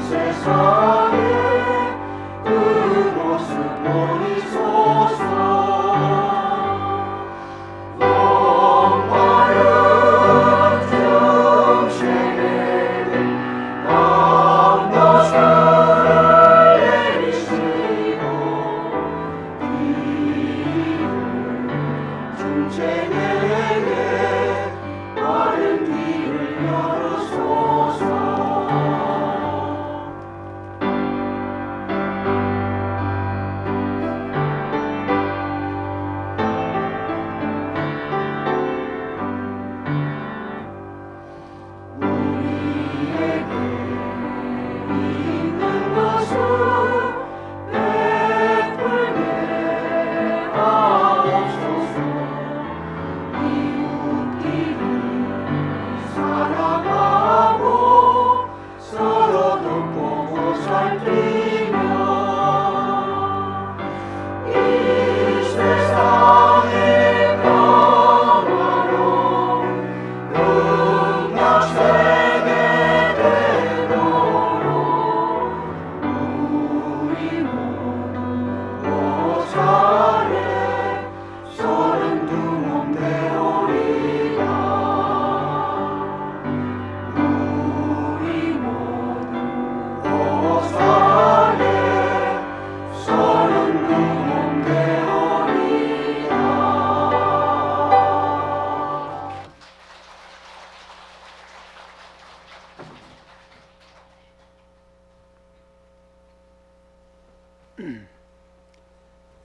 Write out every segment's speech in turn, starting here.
세상에 그 모습 보이소서. 목마른 중생에게 감동을 내리시고 중생에게 마른 길을 열으소서.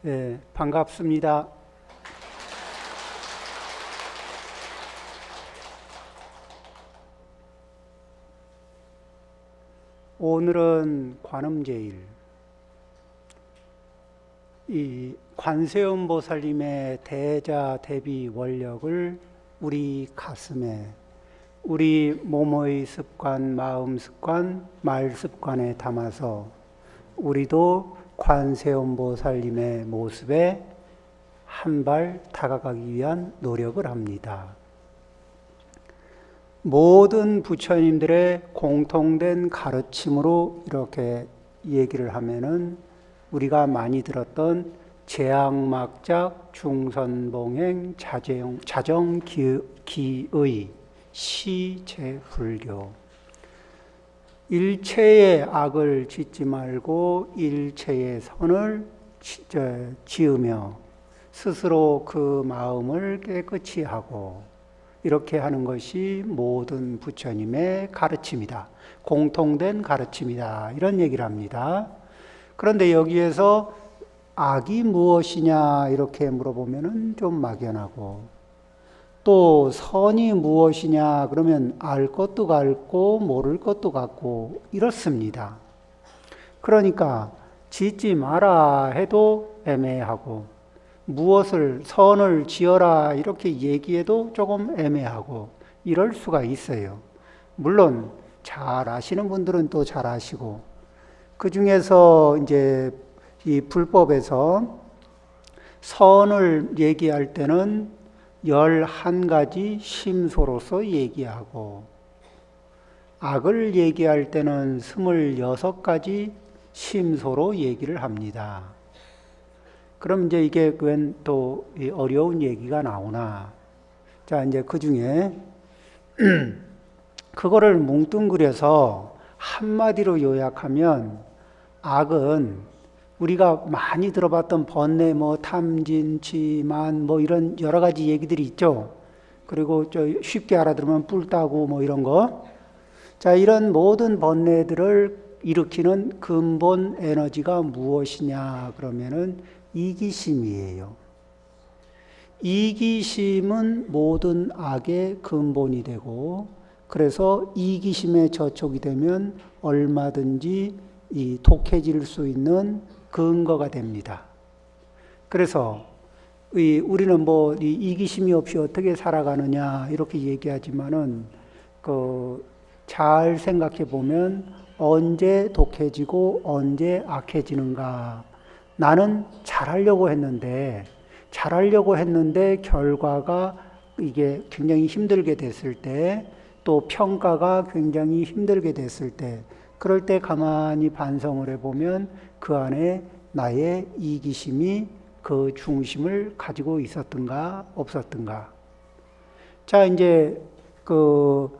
네, 반갑습니다. 오늘은 관음제일, 이 관세음보살님의 대자 대비 원력을 우리 가슴에, 우리 몸의 습관, 마음 습관, 말 습관에 담아서 우리도 관세음보살님의 모습에 한 발 다가가기 위한 노력을 합니다. 모든 부처님들의 공통된 가르침으로 이렇게 얘기를 하면은 우리가 많이 들었던 재앙막작 중선봉행 자정기의 시제불교, 일체의 악을 짓지 말고 일체의 선을 지으며 스스로 그 마음을 깨끗이 하고 이렇게 하는 것이 모든 부처님의 가르침이다. 공통된 가르침이다. 이런 얘기를 합니다. 그런데 여기에서 악이 무엇이냐 이렇게 물어보면 좀 막연하고, 또 선이 무엇이냐 그러면 알 것도 같고 모를 것도 같고 이렇습니다. 그러니까 짓지 마라 해도 애매하고, 무엇을 선을 지어라 이렇게 얘기해도 조금 애매하고 이럴 수가 있어요. 물론 잘 아시는 분들은 또 잘 아시고, 그 중에서 이제 이 불법에서 선을 얘기할 때는 11가지 심소로서 얘기하고, 악을 얘기할 때는 26가지 심소로 얘기를 합니다. 그럼 이제 이게 웬 또 어려운 얘기가 나오나? 자, 이제 그 중에 그거를 뭉뚱그려서 한마디로 요약하면, 악은 우리가 많이 들어봤던 번뇌, 뭐 탐진, 치만, 뭐 이런 여러 가지 얘기들이 있죠. 그리고 쉽게 알아들으면 뿔 따고 뭐 이런 거. 자, 이런 모든 번뇌들을 일으키는 근본 에너지가 무엇이냐 그러면은 이기심이에요. 이기심은 모든 악의 근본이 되고, 그래서 이기심에 저촉이 되면 얼마든지 이 독해질 수 있는 근거가 됩니다. 그래서 우리는 뭐 이기심이 없이 어떻게 살아가느냐 이렇게 얘기하지만은 잘 생각해 보면 언제 독해지고 언제 악해지는가. 나는 잘하려고 했는데 결과가 이게 굉장히 힘들게 됐을 때, 또 평가가 굉장히 힘들게 됐을 때, 그럴 때 가만히 반성을 해보면 그 안에 나의 이기심이 그 중심을 가지고 있었던가 없었던가. 자, 이제 그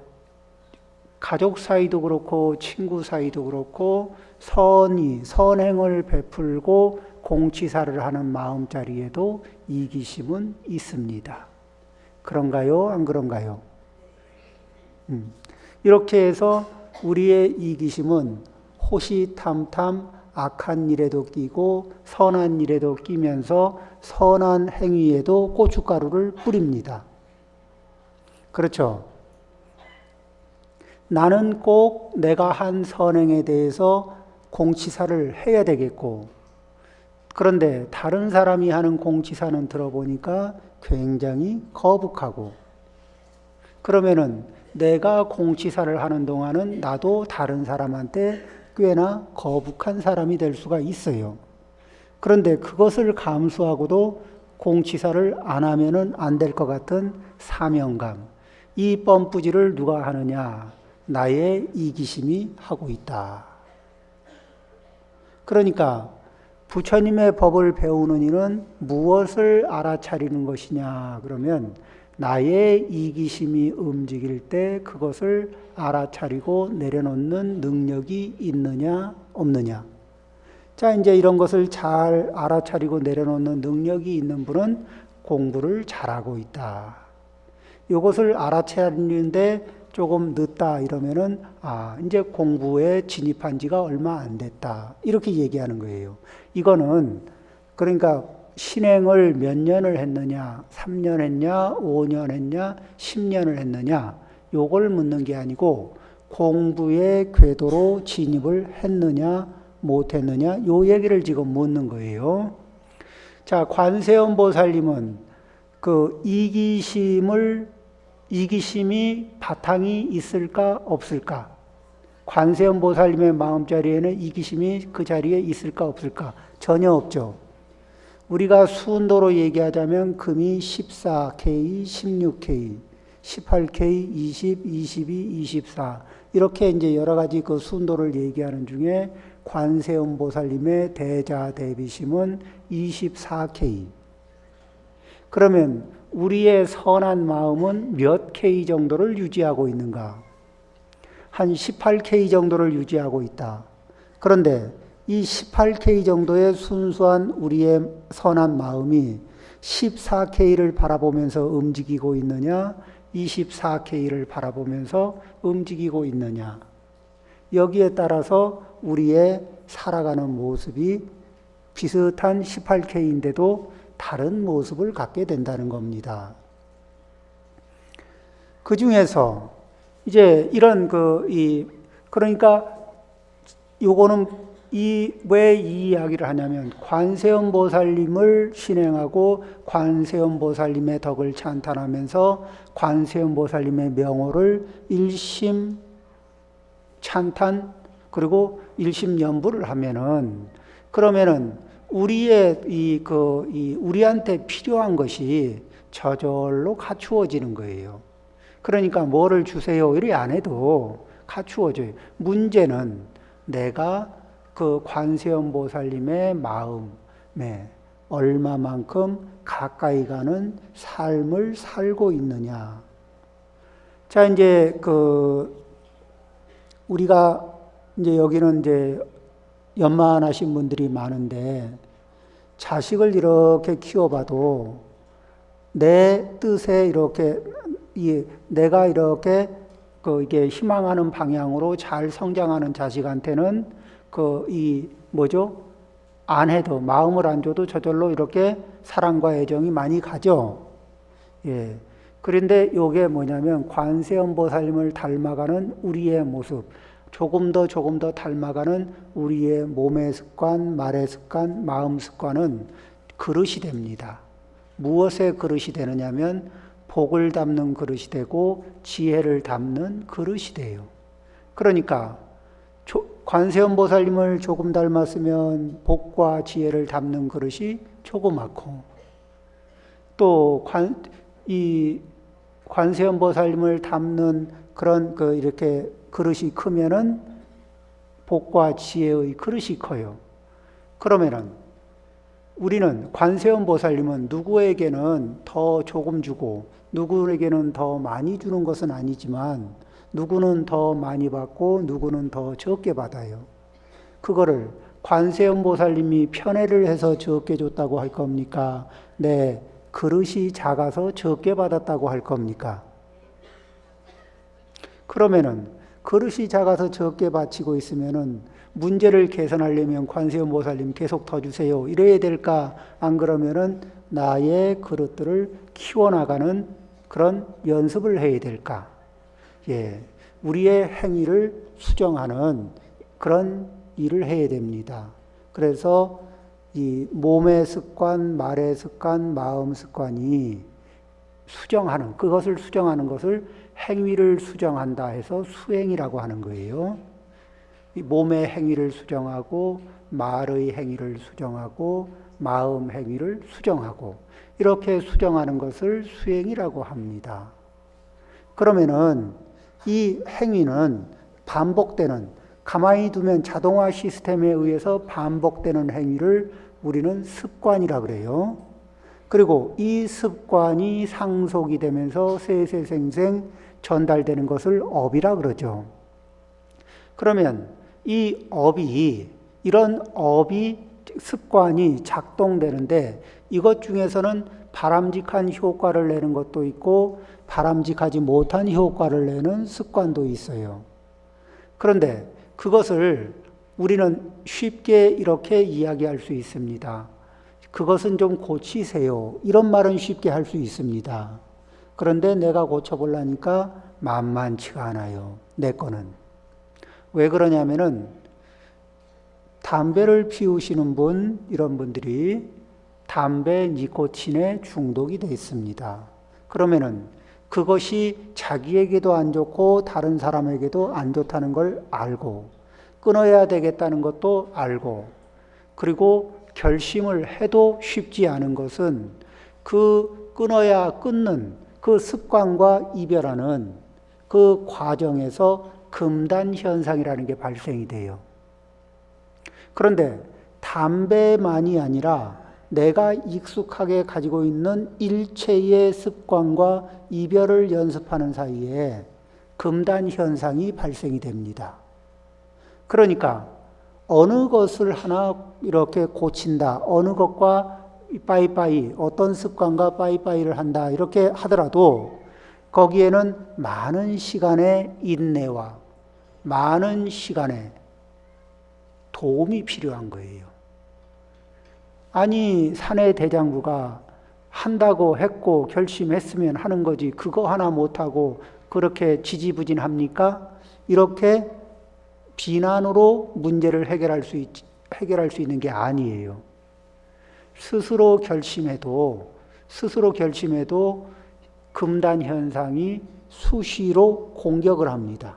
가족 사이도 그렇고 친구 사이도 그렇고 선행을 베풀고 공치사를 하는 마음자리에도 이기심은 있습니다. 그런가요? 안 그런가요? 이렇게 해서 우리의 이기심은 호시탐탐 악한 일에도 끼고 선한 일에도 끼면서 선한 행위에도 고춧가루를 뿌립니다. 그렇죠? 나는 꼭 내가 한 선행에 대해서 공치사를 해야 되겠고, 그런데 다른 사람이 하는 공치사는 들어보니까 굉장히 거북하고, 그러면은 내가 공치사를 하는 동안은 나도 다른 사람한테 꽤나 거북한 사람이 될 수가 있어요. 그런데 그것을 감수하고도 공치사를 안 하면은 안 될 것 같은 사명감, 이 뻔뿌지를 누가 하느냐? 나의 이기심이 하고 있다. 그러니까 부처님의 법을 배우는 이는 무엇을 알아차리는 것이냐? 그러면 나의 이기심이 움직일 때 그것을 알아차리고 내려놓는 능력이 있느냐, 없느냐. 자, 이제 이런 것을 잘 알아차리고 내려놓는 능력이 있는 분은 공부를 잘하고 있다. 이것을 알아차리는데 조금 늦다 이러면은 이제 공부에 진입한 지가 얼마 안 됐다. 이렇게 얘기하는 거예요. 이거는 그러니까 신행을 몇 년을 했느냐, 3년 했냐, 5년 했냐, 10년을 했느냐, 요걸 묻는 게 아니고 공부의 궤도로 진입을 했느냐, 못 했느냐, 요 얘기를 지금 묻는 거예요. 자, 관세음 보살님은 그 이기심이 바탕이 있을까, 없을까? 관세음 보살님의 마음자리에는 이기심이 그 자리에 있을까, 없을까? 전혀 없죠. 우리가 순도로 얘기하자면 금이 14K, 16K, 18K, 20, 22, 24 이렇게 이제 여러 가지 그 순도를 얘기하는 중에 관세음 보살님의 대자대비심은 24K. 그러면 우리의 선한 마음은 몇 K 정도를 유지하고 있는가? 한 18K 정도를 유지하고 있다. 그런데 이 18K 정도의 순수한 우리의 선한 마음이 14K를 바라보면서 움직이고 있느냐, 24K를 바라보면서 움직이고 있느냐. 여기에 따라서 우리의 살아가는 모습이 비슷한 18K인데도 다른 모습을 갖게 된다는 겁니다. 그 중에서 이제 이런 그러니까 요거는 왜 이 이야기를 하냐면 관세음 보살님을 신행하고 관세음 보살님의 덕을 찬탄하면서 관세음 보살님의 명호를 일심 찬탄 그리고 일심 연부를 하면은 그러면은 우리의 우리한테 필요한 것이 저절로 갖추어지는 거예요. 그러니까 뭐를 주세요 이래 안 해도 갖추어져요. 문제는 내가 그 관세음 보살님의 마음에 얼마만큼 가까이 가는 삶을 살고 있느냐. 자, 이제 우리가 이제 여기는 이제 연만하신 분들이 많은데 자식을 이렇게 키워봐도 내 뜻에 이렇게 내가 이렇게 이게 희망하는 방향으로 잘 성장하는 자식한테는 안 해도 마음을 안 줘도 저절로 이렇게 사랑과 애정이 많이 가죠. 예. 그런데 요게 뭐냐면 관세음 보살님을 닮아가는 우리의 모습, 조금 더 닮아가는 우리의 몸의 습관, 말의 습관, 마음 습관은 그릇이 됩니다. 무엇의 그릇이 되느냐면 복을 담는 그릇이 되고 지혜를 담는 그릇이 돼요. 그러니까 관세음 보살님을 조금 닮았으면 복과 지혜를 담는 그릇이 조그맣고 또 관세음 보살님을 담는 그런 이렇게 그릇이 크면은 복과 지혜의 그릇이 커요. 그러면은 우리는 관세음 보살님은 누구에게는 더 조금 주고 누구에게는 더 많이 주는 것은 아니지만 누구는 더 많이 받고 누구는 더 적게 받아요. 그거를 관세음 보살님이 편애를 해서 적게 줬다고 할 겁니까? 네, 그릇이 작아서 적게 받았다고 할 겁니까? 그러면은 그릇이 작아서 적게 바치고 있으면은 문제를 개선하려면 관세음 보살님 계속 더 주세요. 이래야 될까? 안 그러면은 나의 그릇들을 키워나가는 그런 연습을 해야 될까? 예, 우리의 행위를 수정하는 그런 일을 해야 됩니다. 그래서 이 몸의 습관, 말의 습관, 마음 습관이 수정하는, 그것을 수정하는 것을 행위를 수정한다 해서 수행이라고 하는 거예요. 이 몸의 행위를 수정하고 말의 행위를 수정하고 마음 행위를 수정하고 이렇게 수정하는 것을 수행이라고 합니다. 그러면은 이 행위는 반복되는, 가만히 두면 자동화 시스템에 의해서 반복되는 행위를 우리는 습관이라 그래요. 그리고 이 습관이 상속이 되면서 세세생생 전달되는 것을 업이라 그러죠. 그러면 이 업이, 이런 업이, 습관이 작동되는데 이것 중에서는 바람직한 효과를 내는 것도 있고 바람직하지 못한 효과를 내는 습관도 있어요. 그런데 그것을 우리는 쉽게 이렇게 이야기할 수 있습니다. 그것은 좀 고치세요. 이런 말은 쉽게 할 수 있습니다. 그런데 내가 고쳐보려니까 만만치가 않아요. 내 거는. 왜 그러냐면은 담배를 피우시는 분, 이런 분들이 담배 니코틴에 중독이 되어 있습니다. 그러면은 그것이 자기에게도 안 좋고 다른 사람에게도 안 좋다는 걸 알고 끊어야 되겠다는 것도 알고 그리고 결심을 해도 쉽지 않은 것은 그 끊어야 끊는 그 습관과 이별하는 그 과정에서 금단 현상이라는 게 발생이 돼요. 그런데 담배만이 아니라 내가 익숙하게 가지고 있는 일체의 습관과 이별을 연습하는 사이에 금단 현상이 발생이 됩니다. 그러니까 어느 것을 하나 이렇게 고친다, 어느 것과 빠이빠이, 어떤 습관과 빠이빠이를 한다 이렇게 하더라도 거기에는 많은 시간의 인내와 많은 시간의 도움이 필요한 거예요. 아니, 사내 대장부가 한다고 했고 결심했으면 하는 거지 그거 하나 못하고 그렇게 지지부진합니까? 이렇게 비난으로 문제를 해결할 수 있는 게 아니에요. 스스로 결심해도 금단 현상이 수시로 공격을 합니다.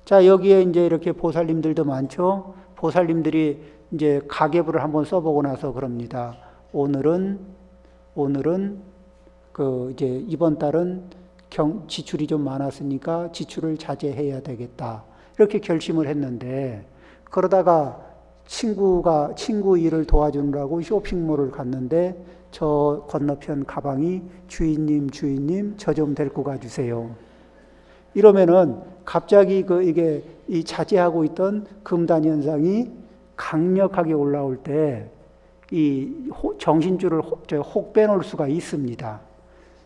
자, 여기에 이제 이렇게 보살님들도 많죠. 보살님들이 이제 가계부를 한번 써보고 나서 그럽니다. 오늘은 이제 이번 달은 지출이 좀 많았으니까 지출을 자제해야 되겠다. 이렇게 결심을 했는데 그러다가 친구 일을 도와주느라고 쇼핑몰을 갔는데 저 건너편 가방이 주인님 저 좀 데리고 가주세요. 이러면은 갑자기 이게 이 자제하고 있던 금단 현상이 강력하게 올라올 때 이 정신줄을 혹 빼놓을 수가 있습니다.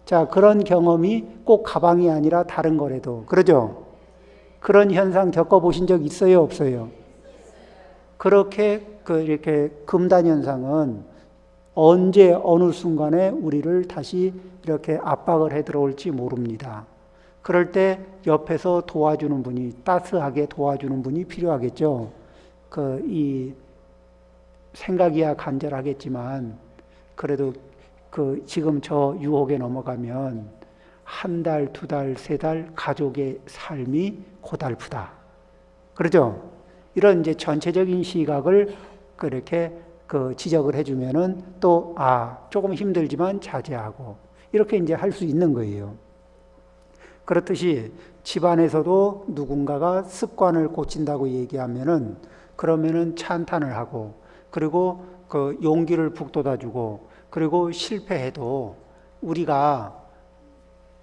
자, 그런 경험이 꼭 가방이 아니라 다른 거라도 그러죠? 그런 현상 겪어보신 적 있어요, 없어요? 그렇게 이렇게 금단 현상은 언제 어느 순간에 우리를 다시 이렇게 압박을 해 들어올지 모릅니다. 그럴 때 옆에서 도와주는 분이, 따스하게 도와주는 분이 필요하겠죠. 이 생각이야 간절하겠지만 그래도 지금 저 유혹에 넘어가면 한 달, 두 달, 세 달 가족의 삶이 고달프다. 그러죠? 이런 이제 전체적인 시각을 그렇게 지적을 해주면은 또 조금 힘들지만 자제하고 이렇게 이제 할 수 있는 거예요. 그렇듯이 집안에서도 누군가가 습관을 고친다고 얘기하면은 그러면은 찬탄을 하고 그리고 그 용기를 북돋아주고 그리고 실패해도 우리가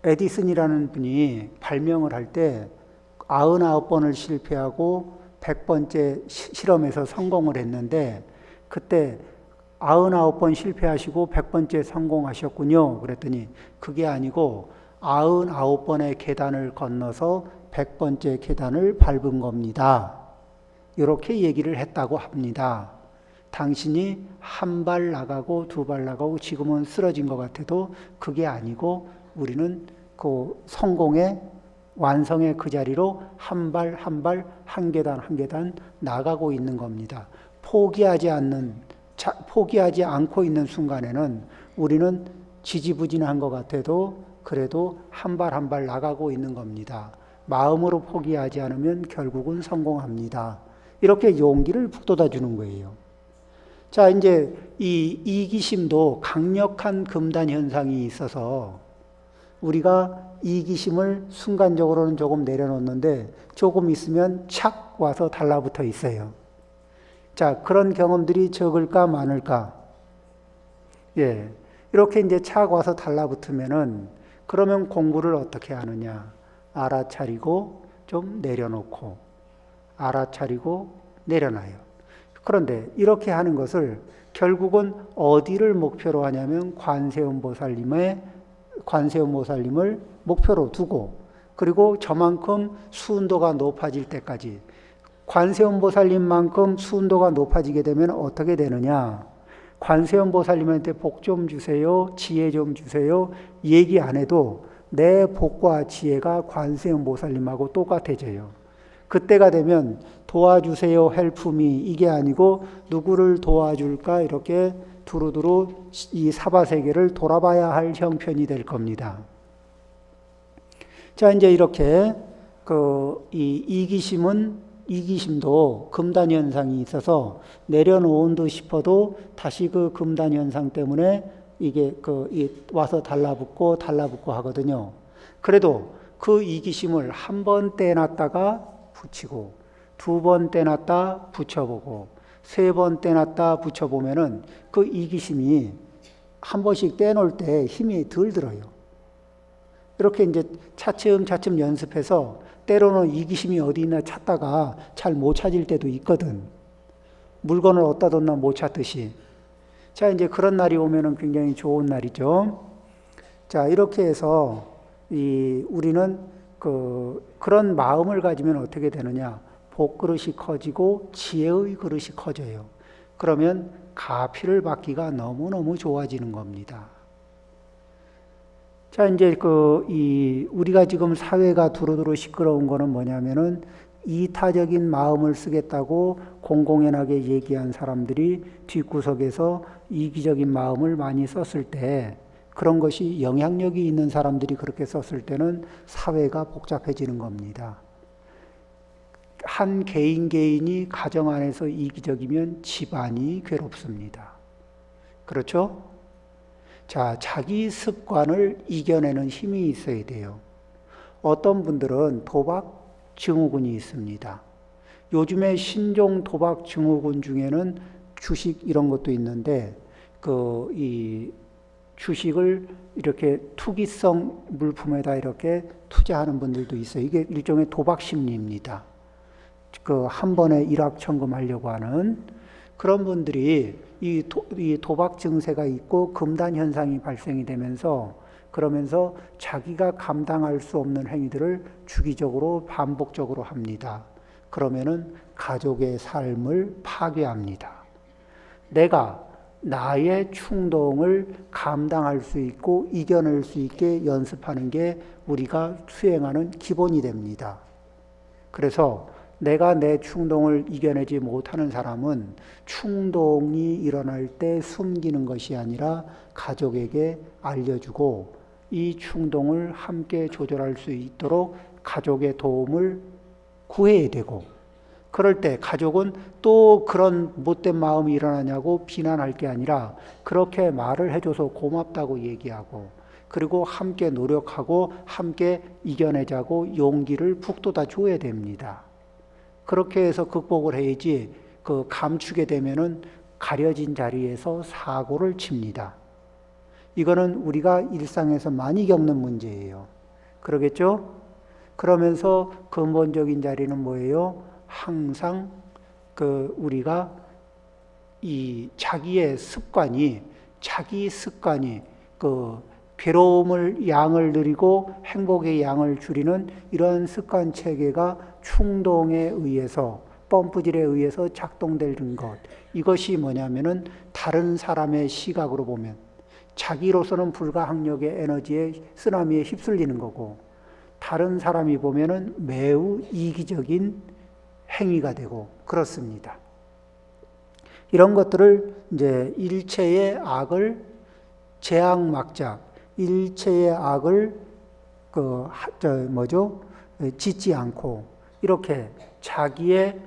에디슨이라는 분이 발명을 할 때 99번을 실패하고 100번째 실험에서 성공을 했는데 그때 99번 실패하시고 100번째 성공하셨군요. 그랬더니 그게 아니고 99번의 계단을 건너서 100번째 계단을 밟은 겁니다. 이렇게 얘기를 했다고 합니다. 당신이 한 발 나가고 두 발 나가고 지금은 쓰러진 것 같아도 그게 아니고 우리는 그 성공의 완성의 그 자리로 한 발 한 발 한 계단 한 계단 나가고 있는 겁니다. 포기하지 않고 있는 순간에는 우리는 지지부진한 것 같아도 그래도 한 발 한 발 나가고 있는 겁니다. 마음으로 포기하지 않으면 결국은 성공합니다. 이렇게 용기를 북돋아 주는 거예요. 자, 이제 이 이기심도 강력한 금단 현상이 있어서 우리가 이기심을 순간적으로는 조금 내려놓는데 조금 있으면 착 와서 달라붙어 있어요. 자, 그런 경험들이 적을까 많을까? 예. 이렇게 이제 착 와서 달라붙으면은 그러면 공부를 어떻게 하느냐? 알아차리고 좀 내려놓고 알아차리고 내려놔요. 그런데 이렇게 하는 것을 결국은 어디를 목표로 하냐면 관세음보살님을 목표로 두고 그리고 저만큼 수운도가 높아질 때까지 관세음보살님만큼 수운도가 높아지게 되면 어떻게 되느냐? 관세음보살님한테 복 좀 주세요, 지혜 좀 주세요 얘기 안 해도 내 복과 지혜가 관세음보살님하고 똑같아져요. 그때가 되면 도와주세요 헬프미 이게 아니고 누구를 도와줄까 이렇게 두루두루 이 사바세계를 돌아봐야 할 형편이 될 겁니다. 자, 이제 이렇게 이 이기심도 금단 현상이 있어서 내려놓은 듯 싶어도 다시 그 금단 현상 때문에 이게 와서 달라붙고 하거든요. 그래도 그 이기심을 한 번 떼놨다가 붙이고 두 번 떼놨다 붙여보고 세 번 떼놨다 붙여보면은 그 이기심이 한 번씩 떼놓을 때 힘이 덜 들어요. 이렇게 이제 차츰 연습해서 때로는 이기심이 어디 있나 찾다가 잘 못 찾을 때도 있거든. 물건을 어디다 뒀나 못 찾듯이. 자, 이제 그런 날이 오면은 굉장히 좋은 날이죠. 자, 이렇게 해서 우리는 그런 마음을 가지면 어떻게 되느냐? 복그릇이 커지고 지혜의 그릇이 커져요. 그러면 가피를 받기가 너무너무 좋아지는 겁니다. 자, 이제 우리가 지금 사회가 두루두루 시끄러운 거는 뭐냐면은 이타적인 마음을 쓰겠다고 공공연하게 얘기한 사람들이 뒷구석에서 이기적인 마음을 많이 썼을 때 그런 것이 영향력이 있는 사람들이 그렇게 썼을 때는 사회가 복잡해지는 겁니다. 한 개인이 가정 안에서 이기적이면 집안이 괴롭습니다. 그렇죠? 자, 자기 습관을 이겨내는 힘이 있어야 돼요. 어떤 분들은 도박 증후군이 있습니다. 요즘에 신종 도박 증후군 중에는 주식 이런 것도 있는데 이 주식을 이렇게 투기성 물품에다 이렇게 투자하는 분들도 있어요. 이게 일종의 도박 심리입니다. 한 번에 일확천금 하려고 하는 그런 분들이 이 도박 증세가 있고 금단 현상이 발생이 되면서 그러면서 자기가 감당할 수 없는 행위들을 주기적으로 반복적으로 합니다. 그러면은 가족의 삶을 파괴합니다. 내가 나의 충동을 감당할 수 있고 이겨낼 수 있게 연습하는 게 우리가 수행하는 기본이 됩니다. 그래서 내가 내 충동을 이겨내지 못하는 사람은 충동이 일어날 때 숨기는 것이 아니라 가족에게 알려주고 이 충동을 함께 조절할 수 있도록 가족의 도움을 구해야 되고 그럴 때 가족은 또 그런 못된 마음이 일어나냐고 비난할 게 아니라 그렇게 말을 해줘서 고맙다고 얘기하고 그리고 함께 노력하고 함께 이겨내자고 용기를 북돋아 줘야 됩니다. 그렇게 해서 극복을 해야지 그 감추게 되면은 가려진 자리에서 사고를 칩니다. 이거는 우리가 일상에서 많이 겪는 문제예요. 그러겠죠? 그러면서 근본적인 자리는 뭐예요? 항상 우리가 이 자기 습관이 괴로움을 양을 늘리고 행복의 양을 줄이는 이런 습관 체계가 충동에 의해서 펌프질에 의해서 작동되는 것. 이것이 뭐냐면은 다른 사람의 시각으로 보면 자기로서는 불가항력의 에너지의 쓰나미에 휩쓸리는 거고 다른 사람이 보면은 매우 이기적인 행위가 되고 그렇습니다. 이런 것들을 이제 일체의 악을 제약막작, 일체의 악을 짓지 않고 이렇게 자기의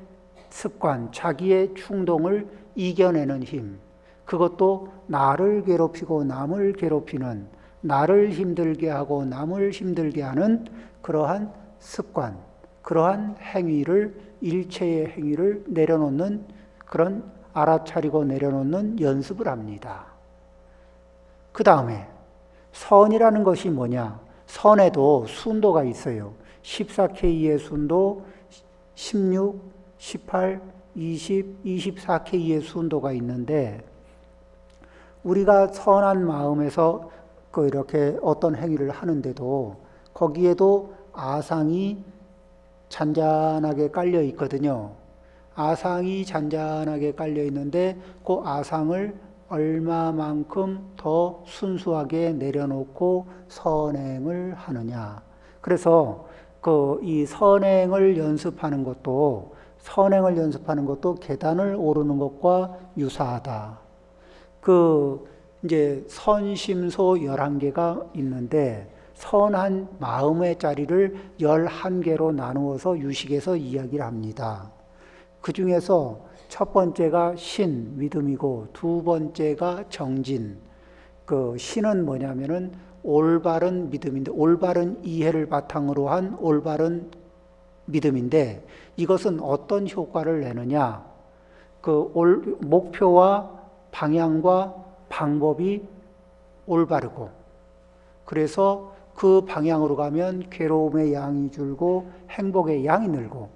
습관, 자기의 충동을 이겨내는 힘, 그것도 나를 괴롭히고 남을 괴롭히는, 나를 힘들게 하고 남을 힘들게 하는 그러한 습관, 그러한 행위를, 일체의 행위를 내려놓는 그런 알아차리고 내려놓는 연습을 합니다. 그 다음에 선이라는 것이 뭐냐? 선에도 순도가 있어요. 14K의 순도, 16, 18, 20, 24K의 순도가 있는데 우리가 선한 마음에서 이렇게 어떤 행위를 하는데도 거기에도 아상이 잔잔하게 깔려 있거든요. 아상이 잔잔하게 깔려 있는데 그 아상을 얼마만큼 더 순수하게 내려놓고 선행을 하느냐. 그래서 이 선행을 연습하는 것도 계단을 오르는 것과 유사하다. 이제 선심소 11개가 있는데 선한 마음의 자리를 11개로 나누어서 유식에서 이야기를 합니다. 그 중에서 첫 번째가 신, 믿음이고 두 번째가 정진. 신은 뭐냐면은 올바른 믿음인데 올바른 이해를 바탕으로 한 올바른 믿음인데 이것은 어떤 효과를 내느냐? 목표와 방향과 방법이 올바르고 그래서 그 방향으로 가면 괴로움의 양이 줄고 행복의 양이 늘고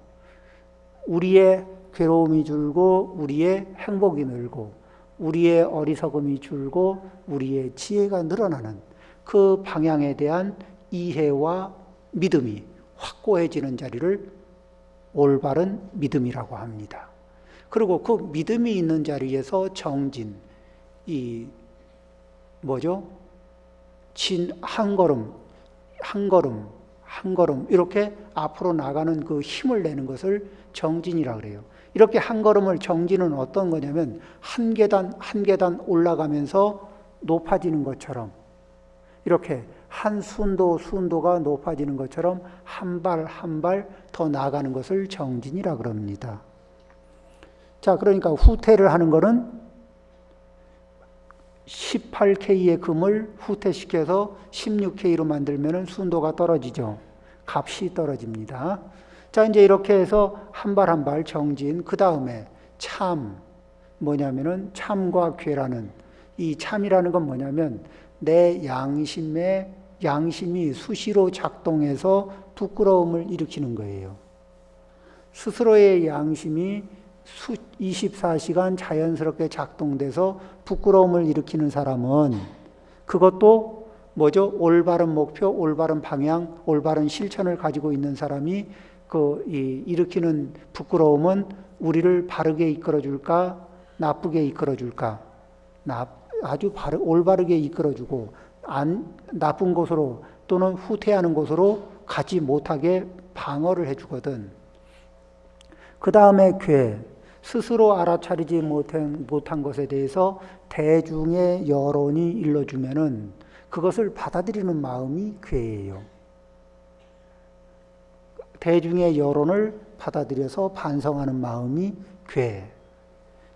우리의 괴로움이 줄고 우리의 행복이 늘고 우리의 어리석음이 줄고 우리의 지혜가 늘어나는 그 방향에 대한 이해와 믿음이 확고해지는 자리를 올바른 믿음이라고 합니다. 그리고 그 믿음이 있는 자리에서 정진, 한 걸음 이렇게 앞으로 나가는 그 힘을 내는 것을 정진이라고 그래요. 이렇게 한 걸음을 정진은 어떤 거냐면 한 계단 올라가면서 높아지는 것처럼 이렇게 한 순도가 높아지는 것처럼 한 발 한 발 더 나아가는 것을 정진이라고 그럽니다. 자, 그러니까 후퇴를 하는 거는 18K의 금을 후퇴시켜서 16K로 만들면 순도가 떨어지죠. 값이 떨어집니다. 자, 이제 이렇게 해서 한 발 한 발 정진. 그 다음에 뭐냐면은 참과 괴라는 이 참이라는 건 뭐냐면 내 양심이 수시로 작동해서 부끄러움을 일으키는 거예요. 스스로의 양심이 24시간 자연스럽게 작동돼서 부끄러움을 일으키는 사람은 그것도 올바른 목표, 올바른 방향, 올바른 실천을 가지고 있는 사람이 일으키는 부끄러움은 우리를 바르게 이끌어줄까, 나쁘게 이끌어줄까? 아주 올바르게 이끌어주고 나쁜 곳으로 또는 후퇴하는 곳으로 가지 못하게 방어를 해주거든. 그 다음에 괴, 스스로 알아차리지 못한 것에 대해서 대중의 여론이 일러주면은 그것을 받아들이는 마음이 괴예요. 대중의 여론을 받아들여서 반성하는 마음이 괴,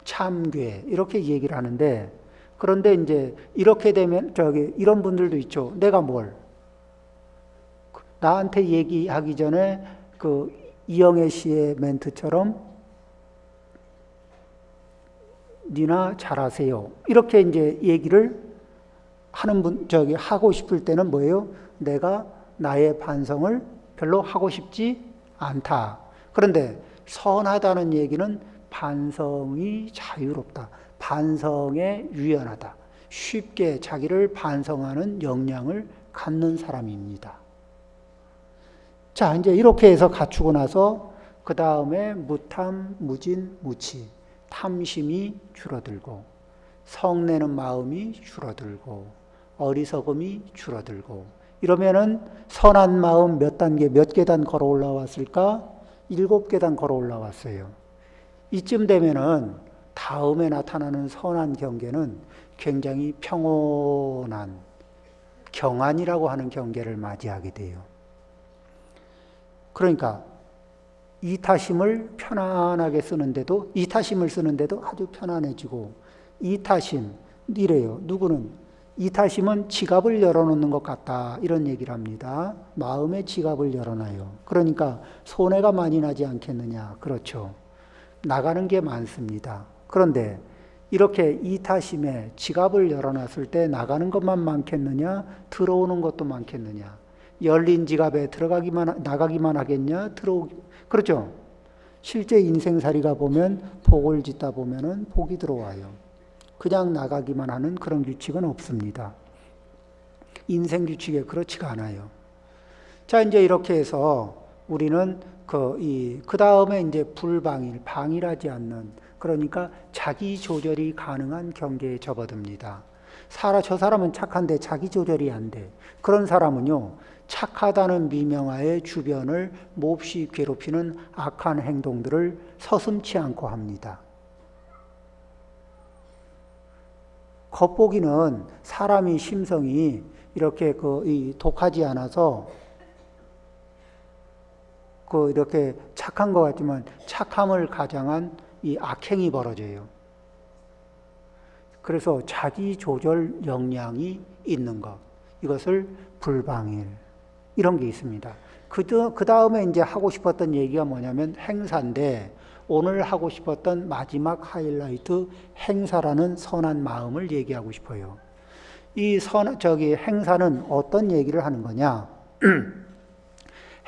참괴 이렇게 얘기를 하는데 그런데 이제 이렇게 되면 이런 분들도 있죠. 내가 뭘 나한테 얘기하기 전에 그 이영애 씨의 멘트처럼 니나 잘하세요. 이렇게 이제 얘기를 하는 분 하고 싶을 때는 뭐예요? 내가 나의 반성을 별로 하고 싶지 않다. 그런데 선하다는 얘기는 반성이 자유롭다. 반성에 유연하다. 쉽게 자기를 반성하는 역량을 갖는 사람입니다. 자, 이제 이렇게 해서 갖추고 나서 그 다음에 무탐, 무진, 무치. 탐심이 줄어들고 성내는 마음이 줄어들고 어리석음이 줄어들고 이러면은 선한 마음 몇 단계, 몇 계단 걸어 올라왔을까? 7계단 걸어 올라왔어요. 이쯤 되면은 다음에 나타나는 선한 경계는 굉장히 평온한 경안이라고 하는 경계를 맞이하게 돼요. 그러니까 이타심을 편안하게 쓰는데도, 이타심을 쓰는데도 아주 편안해지고, 이타심, 이래요. 누구는 이타심은 지갑을 열어놓는 것 같다. 이런 얘기를 합니다. 마음의 지갑을 열어놔요. 그러니까 손해가 많이 나지 않겠느냐. 그렇죠. 나가는 게 많습니다. 그런데 이렇게 이타심에 지갑을 열어놨을 때 나가는 것만 많겠느냐, 들어오는 것도 많겠느냐. 열린 지갑에 나가기만 하겠냐, 그렇죠. 실제 인생살이가 보면 복을 짓다 보면은 복이 들어와요. 그냥 나가기만 하는 그런 규칙은 없습니다. 인생 규칙에 그렇지가 않아요. 자, 이제 이렇게 해서 우리는 그 다음에 이제 불방일, 방일하지 않는, 그러니까 자기 조절이 가능한 경계에 접어듭니다. 저 사람은 착한데 자기 조절이 안 돼. 그런 사람은요, 착하다는 미명하에 주변을 몹시 괴롭히는 악한 행동들을 서슴지 않고 합니다. 겉보기는 사람이 심성이 이렇게 독하지 않아서 이렇게 착한 것 같지만 착함을 가장한 이 악행이 벌어져요. 그래서 자기 조절 역량이 있는 것, 이것을 불방일, 이런 게 있습니다. 그 다음에 이제 하고 싶었던 얘기가 뭐냐면 행사인데, 오늘 하고 싶었던 마지막 하이라이트 행사라는 선한 마음을 얘기하고 싶어요. 이 행사는 어떤 얘기를 하는 거냐?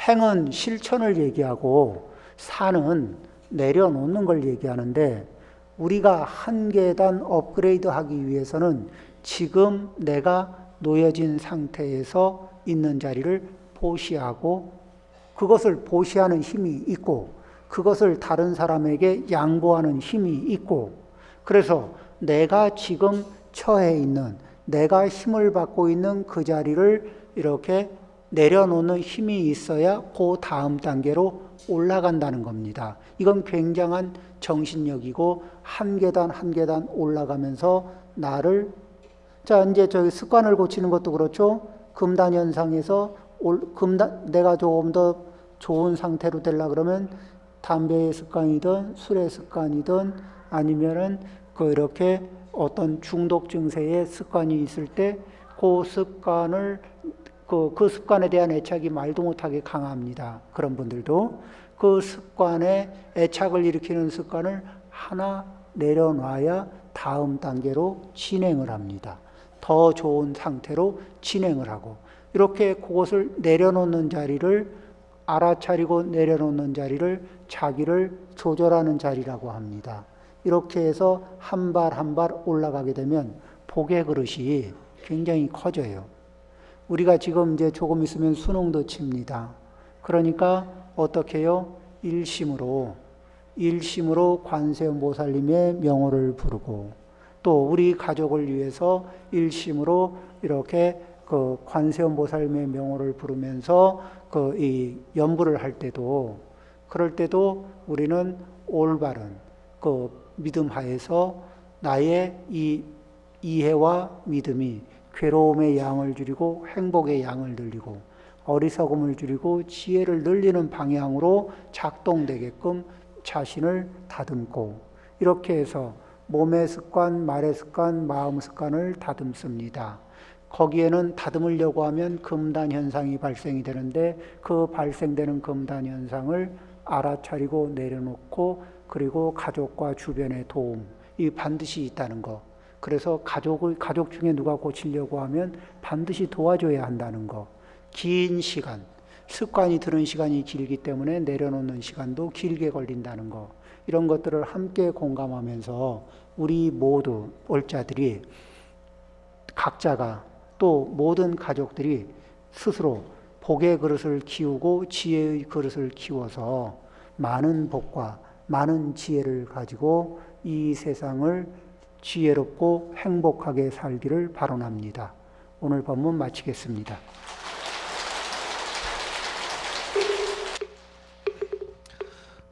행은 실천을 얘기하고 사는 내려놓는 걸 얘기하는데, 우리가 한 계단 업그레이드 하기 위해서는 지금 내가 놓여진 상태에서 있는 자리를 보시하고, 그것을 보시하는 힘이 있고, 그것을 다른 사람에게 양보하는 힘이 있고, 그래서 내가 지금 처해 있는, 내가 힘을 받고 있는 그 자리를 이렇게 내려놓는 힘이 있어야 그 다음 단계로 올라간다는 겁니다. 이건 굉장한 정신력이고, 한 계단 한 계단 올라가면서 나를, 자, 이제 습관을 고치는 것도 그렇죠. 금단현상에서 내가 조금 더 좋은 상태로 되려 그러면 담배의 습관이든 술의 습관이든 아니면은 이렇게 어떤 중독 증세의 습관이 있을 때 그 습관을 그 습관에 대한 애착이 말도 못하게 강합니다. 그런 분들도 그 습관에 애착을 일으키는 습관을 하나 내려놔야 다음 단계로 진행을 합니다. 더 좋은 상태로 진행을 하고, 이렇게 그것을 내려놓는 자리를 알아차리고 내려놓는 자리를 자기를 조절하는 자리라고 합니다. 이렇게 해서 한 발 한 발 올라가게 되면 복의 그릇이 굉장히 커져요. 우리가 지금 이제 조금 있으면 수능도 칩니다. 그러니까 어떻게 해요? 일심으로 관세음보살님의 명호를 부르고, 또 우리 가족을 위해서 일심으로 이렇게 관세음보살님의 명호를 부르면서 이 연부를 할 때도, 그럴 때도 우리는 올바른 믿음 하에서 나의 이 이해와 믿음이 괴로움의 양을 줄이고 행복의 양을 늘리고 어리석음을 줄이고 지혜를 늘리는 방향으로 작동되게끔 자신을 다듬고, 이렇게 해서 몸의 습관, 말의 습관, 마음 습관을 다듬습니다. 거기에는 다듬으려고 하면 금단 현상이 발생이 되는데 그 발생되는 금단 현상을 알아차리고 내려놓고 그리고 가족과 주변의 도움, 이 반드시 있다는 거. 그래서 가족 중에 누가 고치려고 하면 반드시 도와줘야 한다는 거. 긴 시간, 습관이 들은 시간이 길기 때문에 내려놓는 시간도 길게 걸린다는 거. 이런 것들을 함께 공감하면서 우리 모두 올자들이 각자가 또 모든 가족들이 스스로 복의 그릇을 키우고 지혜의 그릇을 키워서 많은 복과 많은 지혜를 가지고 이 세상을 지혜롭고 행복하게 살기를 바라옵니다. 오늘 본문 마치겠습니다.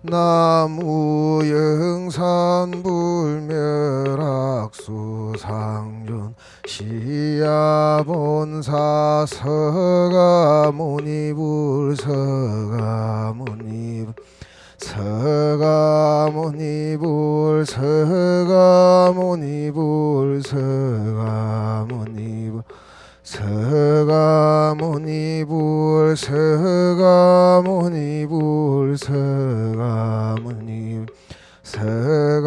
나무영산불멸악수상륜 시야본사 서가모니불 서가모니불 서가모니불 서가모니불 서가모니불 서가모니불 서가모니불 서가모니불 서가